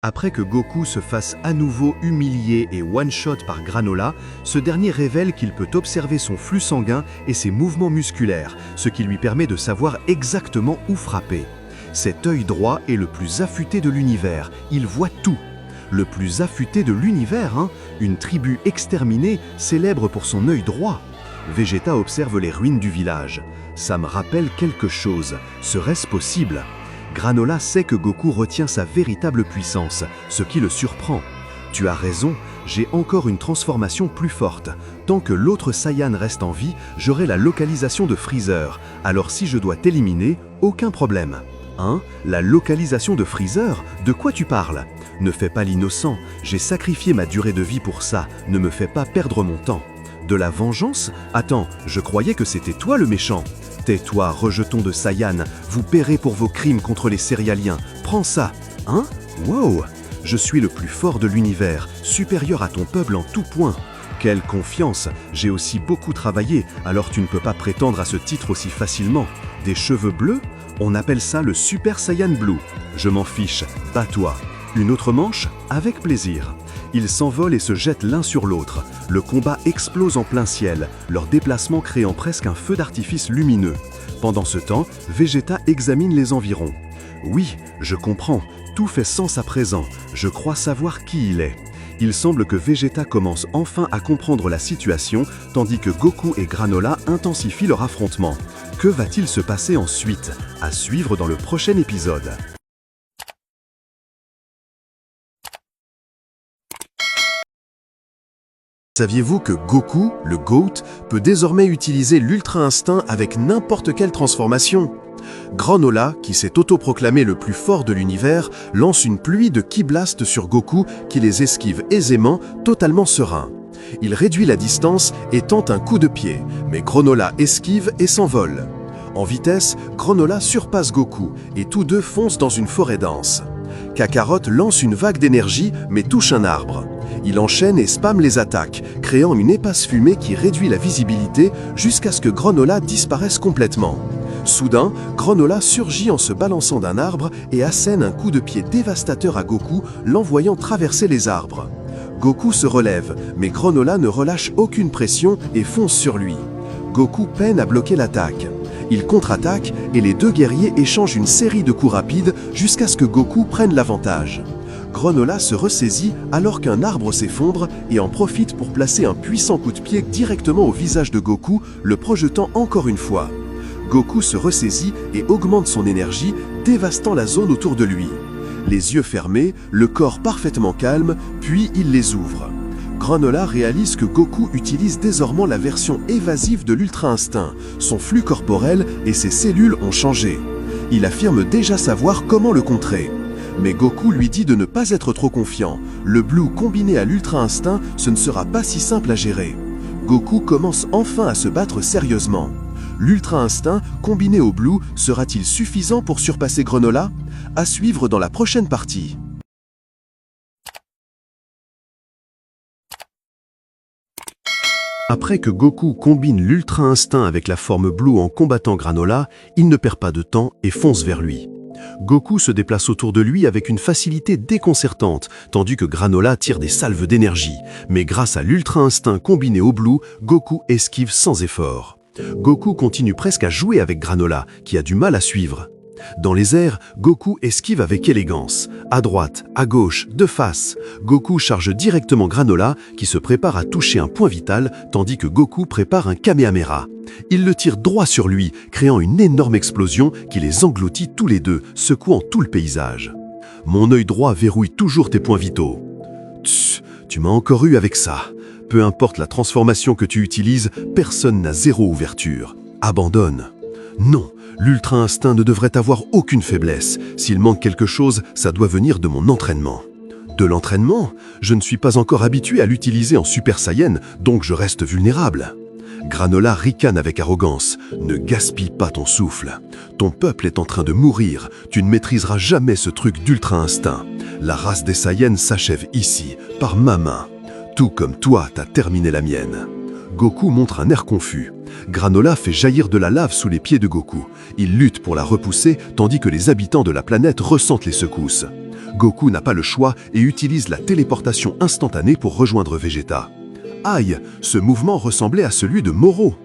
Après que Goku se fasse à nouveau humilier et one-shot par Granola, ce dernier révèle qu'il peut observer son flux sanguin et ses mouvements musculaires, ce qui lui permet de savoir exactement où frapper. Cet œil droit est le plus affûté de l'univers, il voit tout. Le plus affûté de l'univers, hein? Une tribu exterminée, célèbre pour son œil droit. Vegeta observe les ruines du village. Ça me rappelle quelque chose, serait-ce possible ? Granola sait que Goku retient sa véritable puissance, ce qui le surprend. Tu as raison, j'ai encore une transformation plus forte. Tant que l'autre Saiyan reste en vie, j'aurai la localisation de Freezer. Alors si je dois t'éliminer, aucun problème. Hein? La localisation de Freezer? De quoi tu parles? Ne fais pas l'innocent, j'ai sacrifié ma durée de vie pour ça, ne me fais pas perdre mon temps. De la vengeance? Attends, je croyais que c'était toi le méchant. Tais-toi, rejeton de Saiyan, vous paierez pour vos crimes contre les céréaliens. Prends ça. Hein? Wow! Je suis le plus fort de l'univers, supérieur à ton peuple en tout point. Quelle confiance! J'ai aussi beaucoup travaillé, alors tu ne peux pas prétendre à ce titre aussi facilement. Des cheveux bleus? On appelle ça le Super Saiyan Blue. Je m'en fiche, bats-toi. Une autre manche? Avec plaisir. Ils s'envolent et se jettent l'un sur l'autre. Le combat explose en plein ciel, leur déplacement créant presque un feu d'artifice lumineux. Pendant ce temps, Vegeta examine les environs. Oui, je comprends, tout fait sens à présent, je crois savoir qui il est. Il semble que Vegeta commence enfin à comprendre la situation, tandis que Goku et Granola intensifient leur affrontement. Que va-t-il se passer ensuite? À suivre dans le prochain épisode. Saviez-vous que Goku, le GOAT, peut désormais utiliser l'Ultra Instinct avec n'importe quelle transformation? Granola, qui s'est autoproclamé le plus fort de l'univers, lance une pluie de Ki Blast sur Goku qui les esquive aisément, totalement serein. Il réduit la distance et tente un coup de pied, mais Granola esquive et s'envole. En vitesse, Granola surpasse Goku et tous deux foncent dans une forêt dense. Kakarot lance une vague d'énergie mais touche un arbre. Il enchaîne et spamme les attaques, créant une épaisse fumée qui réduit la visibilité jusqu'à ce que Granola disparaisse complètement. Soudain, Granola surgit en se balançant d'un arbre et assène un coup de pied dévastateur à Goku, l'envoyant traverser les arbres. Goku se relève, mais Granola ne relâche aucune pression et fonce sur lui. Goku peine à bloquer l'attaque. Il contre-attaque et les deux guerriers échangent une série de coups rapides jusqu'à ce que Goku prenne l'avantage. Granola se ressaisit alors qu'un arbre s'effondre et en profite pour placer un puissant coup de pied directement au visage de Goku, le projetant encore une fois. Goku se ressaisit et augmente son énergie, dévastant la zone autour de lui. Les yeux fermés, le corps parfaitement calme, puis il les ouvre. Granola réalise que Goku utilise désormais la version évasive de l'Ultra Instinct. Son flux corporel et ses cellules ont changé. Il affirme déjà savoir comment le contrer. Mais Goku lui dit de ne pas être trop confiant. Le Blue combiné à l'Ultra Instinct, ce ne sera pas si simple à gérer. Goku commence enfin à se battre sérieusement. L'Ultra Instinct combiné au Blue sera-t-il suffisant pour surpasser Granola? À suivre dans la prochaine partie. Après que Goku combine l'Ultra Instinct avec la forme Blue en combattant Granola, il ne perd pas de temps et fonce vers lui. Goku se déplace autour de lui avec une facilité déconcertante, tandis que Granola tire des salves d'énergie. Mais grâce à l'Ultra Instinct combiné au Blue, Goku esquive sans effort. Goku continue presque à jouer avec Granola, qui a du mal à suivre. Dans les airs, Goku esquive avec élégance. À droite, à gauche, de face. Goku charge directement Granola, qui se prépare à toucher un point vital, tandis que Goku prépare un Kamehameha. Il le tire droit sur lui, créant une énorme explosion qui les engloutit tous les deux, secouant tout le paysage. Mon œil droit verrouille toujours tes points vitaux. Tch, tu m'as encore eu avec ça. Peu importe la transformation que tu utilises, personne n'a zéro ouverture. Abandonne. Non, l'Ultra Instinct ne devrait avoir aucune faiblesse. S'il manque quelque chose, ça doit venir de mon entraînement. De l'entraînement? Je ne suis pas encore habitué à l'utiliser en Super Saiyan, donc je reste vulnérable. Granola ricane avec arrogance. Ne gaspille pas ton souffle. Ton peuple est en train de mourir. Tu ne maîtriseras jamais ce truc d'Ultra Instinct. La race des Saiyans s'achève ici, par ma main. Tout comme toi, t'as terminé la mienne. Goku montre un air confus. Granola fait jaillir de la lave sous les pieds de Goku. Il lutte pour la repousser, tandis que les habitants de la planète ressentent les secousses. Goku n'a pas le choix et utilise la téléportation instantanée pour rejoindre Vegeta. Aïe, ce mouvement ressemblait à celui de Moro.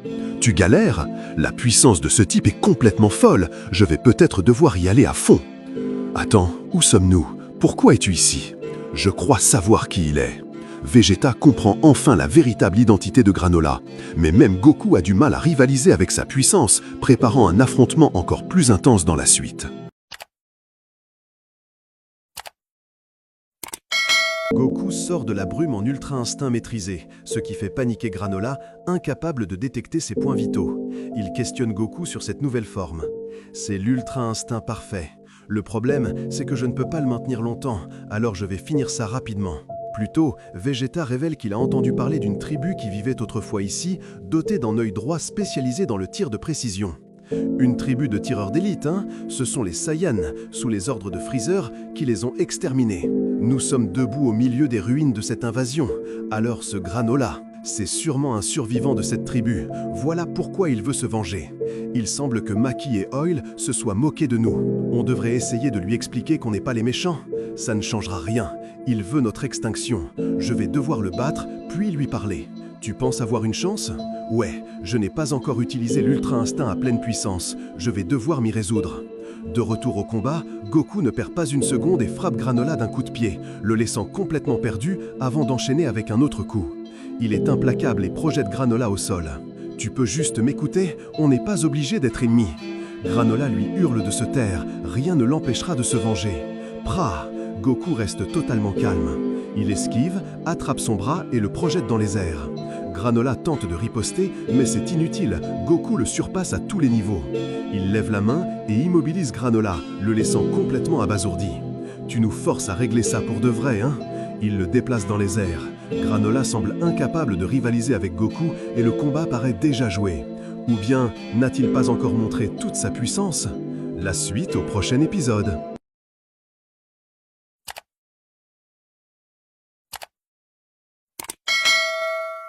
Tu galères? La puissance de ce type est complètement folle, je vais peut-être devoir y aller à fond. Attends, où sommes-nous? Pourquoi es-tu ici? Je crois savoir qui il est. Vegeta comprend enfin la véritable identité de Granola. Mais même Goku a du mal à rivaliser avec sa puissance, préparant un affrontement encore plus intense dans la suite. Goku sort de la brume en ultra instinct maîtrisé, ce qui fait paniquer Granola, incapable de détecter ses points vitaux. Il questionne Goku sur cette nouvelle forme. C'est l'ultra instinct parfait. Le problème, c'est que je ne peux pas le maintenir longtemps, alors je vais finir ça rapidement. Plus tôt, Vegeta révèle qu'il a entendu parler d'une tribu qui vivait autrefois ici, dotée d'un œil droit spécialisé dans le tir de précision. Une tribu de tireurs d'élite, hein? Ce sont les Saiyans, sous les ordres de Freezer, qui les ont exterminés. Nous sommes debout au milieu des ruines de cette invasion. Alors ce Granola, c'est sûrement un survivant de cette tribu. Voilà pourquoi il veut se venger. Il semble que Maki et Oil se soient moqués de nous. On devrait essayer de lui expliquer qu'on n'est pas les méchants. Ça ne changera rien. Il veut notre extinction. Je vais devoir le battre, puis lui parler. Tu penses avoir une chance? Ouais, je n'ai pas encore utilisé l'ultra instinct à pleine puissance. Je vais devoir m'y résoudre. De retour au combat, Goku ne perd pas une seconde et frappe Granola d'un coup de pied, le laissant complètement perdu avant d'enchaîner avec un autre coup. Il est implacable et projette Granola au sol. Tu peux juste m'écouter, on n'est pas obligé d'être ennemis. Granola lui hurle de se taire, rien ne l'empêchera de se venger. Pra! Goku reste totalement calme. Il esquive, attrape son bras et le projette dans les airs. Granola tente de riposter, mais c'est inutile, Goku le surpasse à tous les niveaux. Il lève la main et immobilise Granola, le laissant complètement abasourdi. Tu nous forces à régler ça pour de vrai, hein? Il le déplace dans les airs. Granola semble incapable de rivaliser avec Goku et le combat paraît déjà joué. Ou bien n'a-t-il pas encore montré toute sa puissance? La suite au prochain épisode.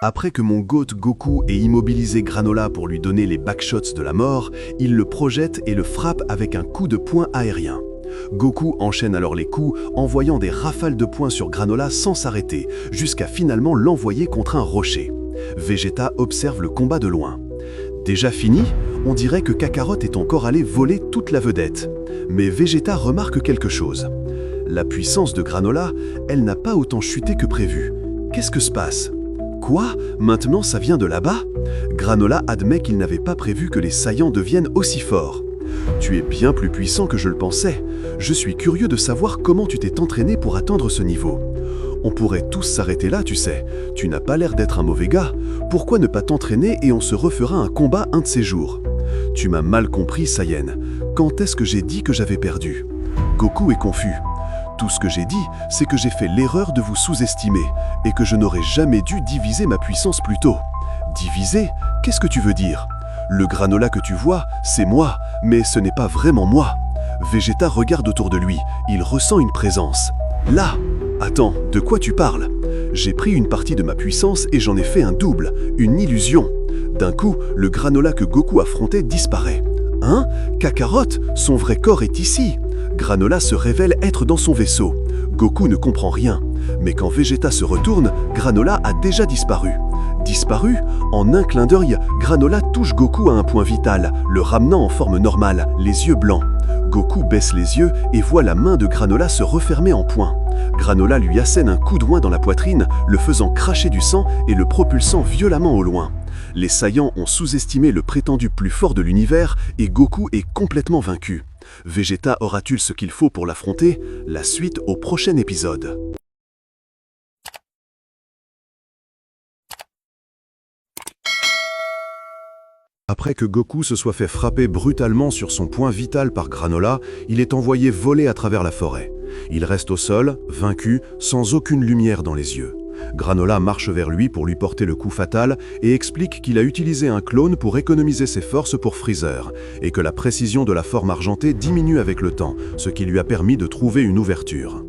Après que mon GOAT Goku ait immobilisé Granola pour lui donner les backshots de la mort, il le projette et le frappe avec un coup de poing aérien. Goku enchaîne alors les coups, envoyant des rafales de poing sur Granola sans s'arrêter, jusqu'à finalement l'envoyer contre un rocher. Vegeta observe le combat de loin. Déjà fini? On dirait que Kakarot est encore allé voler toute la vedette. Mais Vegeta remarque quelque chose. La puissance de Granola, elle n'a pas autant chuté que prévu. Qu'est-ce que se passe? Quoi? Maintenant ça vient de là-bas? Granola admet qu'il n'avait pas prévu que les Saiyans deviennent aussi forts. Tu es bien plus puissant que je le pensais. Je suis curieux de savoir comment tu t'es entraîné pour atteindre ce niveau. On pourrait tous s'arrêter là, tu sais. Tu n'as pas l'air d'être un mauvais gars. Pourquoi ne pas t'entraîner et on se refera un combat un de ces jours? Tu m'as mal compris, Saiyan. Quand est-ce que j'ai dit que j'avais perdu? Goku est confus. Tout ce que j'ai dit, c'est que j'ai fait l'erreur de vous sous-estimer et que je n'aurais jamais dû diviser ma puissance plus tôt. Diviser? Qu'est-ce que tu veux dire? Le Granola que tu vois, c'est moi, mais ce n'est pas vraiment moi. Vegeta regarde autour de lui, il ressent une présence. Là! Attends, de quoi tu parles? J'ai pris une partie de ma puissance et j'en ai fait un double, une illusion. D'un coup, le Granola que Goku affrontait disparaît. Hein? Kakarot, son vrai corps est ici. Granola se révèle être dans son vaisseau. Goku ne comprend rien. Mais quand Vegeta se retourne, Granola a déjà disparu. Disparu? En un clin d'œil, Granola touche Goku à un point vital, le ramenant en forme normale, les yeux blancs. Goku baisse les yeux et voit la main de Granola se refermer en poing. Granola lui assène un coup de poing dans la poitrine, le faisant cracher du sang et le propulsant violemment au loin. Les Saiyans ont sous-estimé le prétendu plus fort de l'univers et Goku est complètement vaincu. Vegeta aura-t-il ce qu'il faut pour l'affronter? La suite au prochain épisode. Après que Goku se soit fait frapper brutalement sur son point vital par Granola, il est envoyé voler à travers la forêt. Il reste au sol, vaincu, sans aucune lumière dans les yeux. Granola marche vers lui pour lui porter le coup fatal et explique qu'il a utilisé un clone pour économiser ses forces pour Freezer et que la précision de la forme argentée diminue avec le temps, ce qui lui a permis de trouver une ouverture.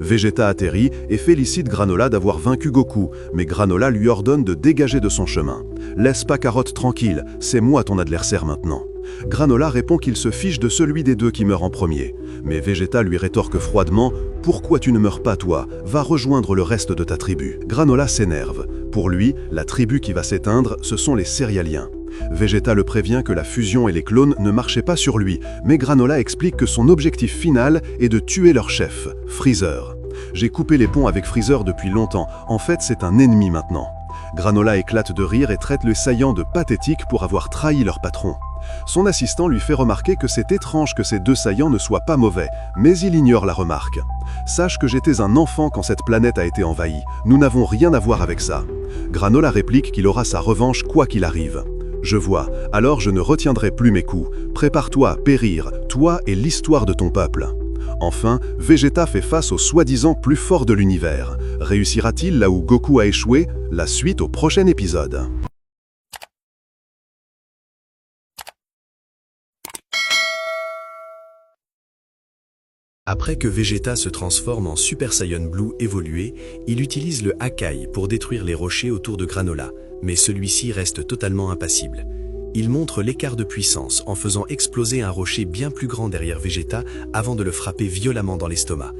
Vegeta atterrit et félicite Granola d'avoir vaincu Goku, mais Granola lui ordonne de dégager de son chemin. « Laisse pas Kakarot tranquille, c'est moi ton adversaire maintenant. » Granola répond qu'il se fiche de celui des deux qui meurt en premier. Mais Vegeta lui rétorque froidement « Pourquoi tu ne meurs pas toi? Va rejoindre le reste de ta tribu ». Granola s'énerve. Pour lui, la tribu qui va s'éteindre, ce sont les céréaliens. Vegeta le prévient que la fusion et les clones ne marchaient pas sur lui, mais Granola explique que son objectif final est de tuer leur chef, Freezer. « J'ai coupé les ponts avec Freezer depuis longtemps, en fait c'est un ennemi maintenant ». Granola éclate de rire et traite les Saiyans de pathétiques pour avoir trahi leur patron. Son assistant lui fait remarquer que c'est étrange que ces deux Saiyans ne soient pas mauvais, mais il ignore la remarque. « Sache que j'étais un enfant quand cette planète a été envahie, nous n'avons rien à voir avec ça. » Granola réplique qu'il aura sa revanche quoi qu'il arrive. « Je vois, alors je ne retiendrai plus mes coups. Prépare-toi à périr, toi et l'histoire de ton peuple. » Enfin, Vegeta fait face au soi-disant plus fort de l'univers. Réussira-t-il là où Goku a échoué? La suite au prochain épisode. Après que Vegeta se transforme en Super Saiyan Blue évolué, il utilise le Hakai pour détruire les rochers autour de Granola, mais celui-ci reste totalement impassible. Il montre l'écart de puissance en faisant exploser un rocher bien plus grand derrière Vegeta avant de le frapper violemment dans l'estomac.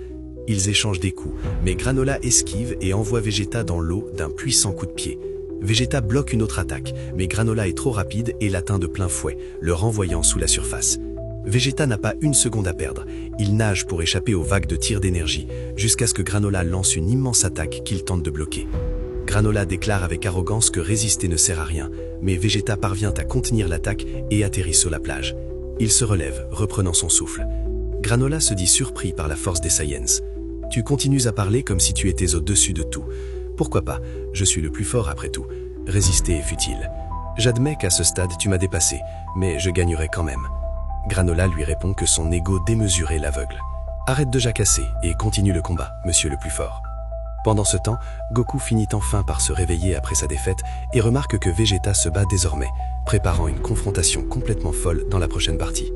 Ils échangent des coups, mais Granola esquive et envoie Vegeta dans l'eau d'un puissant coup de pied. Vegeta bloque une autre attaque, mais Granola est trop rapide et l'atteint de plein fouet, le renvoyant sous la surface. Vegeta n'a pas une seconde à perdre. Il nage pour échapper aux vagues de tir d'énergie, jusqu'à ce que Granola lance une immense attaque qu'il tente de bloquer. Granola déclare avec arrogance que résister ne sert à rien, mais Vegeta parvient à contenir l'attaque et atterrit sur la plage. Il se relève, reprenant son souffle. Granola se dit surpris par la force des Saiyans. « Tu continues à parler comme si tu étais au-dessus de tout. Pourquoi pas? Je suis le plus fort après tout. Résister est futile. J'admets qu'à ce stade tu m'as dépassé, mais je gagnerai quand même. » Granola lui répond que son ego démesuré l'aveugle. « Arrête de jacasser et continue le combat, monsieur le plus fort. » Pendant ce temps, Goku finit enfin par se réveiller après sa défaite et remarque que Vegeta se bat désormais, préparant une confrontation complètement folle dans la prochaine partie.